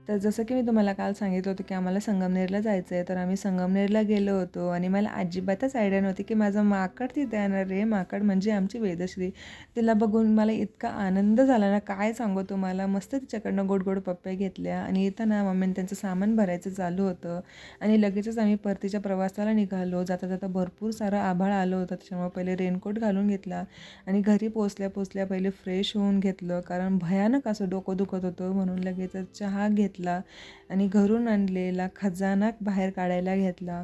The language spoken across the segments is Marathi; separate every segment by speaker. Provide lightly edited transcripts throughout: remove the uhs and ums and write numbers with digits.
Speaker 1: तर जसं की मी तुम्हाला काल सांगितलं होतं की आम्हाला संगमनेरला जायचं आहे, तर आम्ही संगमनेरला गेलो होतो आणि मला अजिबातच आयडिया नव्हती की माझं माकड तिथे येणार आहे. माकड म्हणजे आमची वेदश्री. तिला बघून मला इतका आनंद झाला ना, काय सांगू तुम्हाला. मस्त तिच्याकडनं गोड गोड पप्प्या घेतल्या आणि इथं ना मम्मीने त्यांचं सामान भरायचं चालू होतं आणि लगेचच आम्ही परतीच्या प्रवासाला निघालो. जाता जाता भरपूर सारं आभाळ आलं होतं, त्याच्यामुळे पहिले रेनकोट घालून घेतला आणि घरी पोचल्या पहिले फ्रेश होऊन घेतलं, कारण भयानक असं डोकं दुखत होतं. म्हणून लगेचच चहा घेतला आणि घरून आणलेला खजाना बाहेर काढायला घेतला.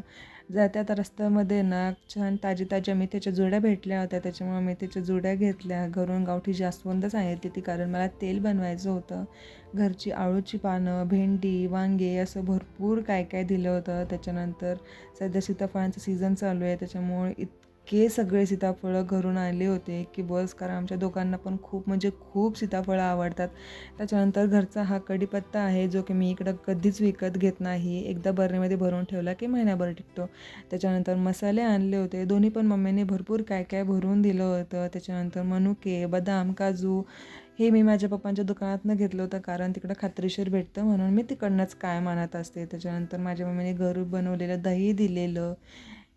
Speaker 1: जात्यात रस्त्यामध्ये ना छान ताज्या मेथीच्या जुड्या भेटल्या होत्या, त्याच्यामुळे मेथीच्या जुड्या घेतल्या. घरून गावठी जास्वंद सांगितली ती, कारण मला तेल बनवायचं होतं. घरची आळूची पानं, भेंडी, वांगे असं भरपूर काय काय दिलं होतं. त्याच्यानंतर सध्या सीताफळांचं सीझन चालू आहे, त्याच्यामुळे इतके सगळे सीताफळं घरून आले होते की बस, कारण आमच्या दोघांना पण खूप म्हणजे खूप सीताफळं आवडतात. त्याच्यानंतर घरचा हा कढीपत्ता आहे, जो की मी इकडं कधीच विकत घेत नाही. एकदा बरणीमध्ये भरून ठेवला की महिनाभर टिकतो. त्याच्यानंतर मसाले आणले होते, दोन्ही पण मम्मीने भरपूर काय काय भरून दिलं होतं. त्याच्यानंतर मनुके, बदाम, काजू हे मी माझ्या पप्पांच्या दुकानातनं घेतलं होतं, कारण तिकडं खात्रीशीर भेटतं म्हणून मी तिकडनंच कायम आणत असते. त्याच्यानंतर माझ्या मम्मीने घरून बनवलेलं दही दिलेलं,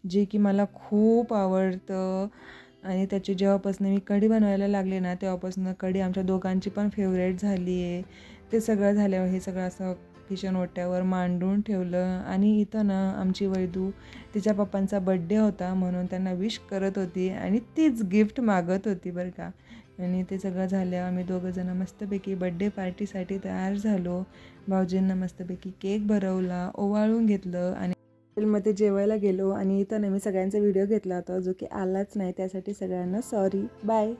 Speaker 1: जे की मला खूप आवडतं आणि त्याची जेव्हापासून मी कढी बनवायला लागले ना, तेव्हापासून कढी आमच्या दोघांची पण फेवरेट झाली आहे. ते सगळं झाल्यावर हे सगळं असं किचन ओट्यावर मांडून ठेवलं आणि इथं ना आमची वैदू तिच्या पप्पांचा बड्डे होता म्हणून त्यांना विश करत होती आणि तीच गिफ्ट मागत होती बरं का. आणि ते सगळं झाल्यावर आम्ही दोघंजणं मस्तपैकी बड्डे पार्टीसाठी तयार झालो. भाऊजींना मस्तपैकी केक भरवला, ओवाळून घेतलं आणि हॉटेलमध्ये जेवायला गेलो आणि इथं ना मी सगळ्यांचा व्हिडिओ घेतला होता, जो की आलाच नाही. त्यासाठी सगळ्यांना सॉरी. बाय.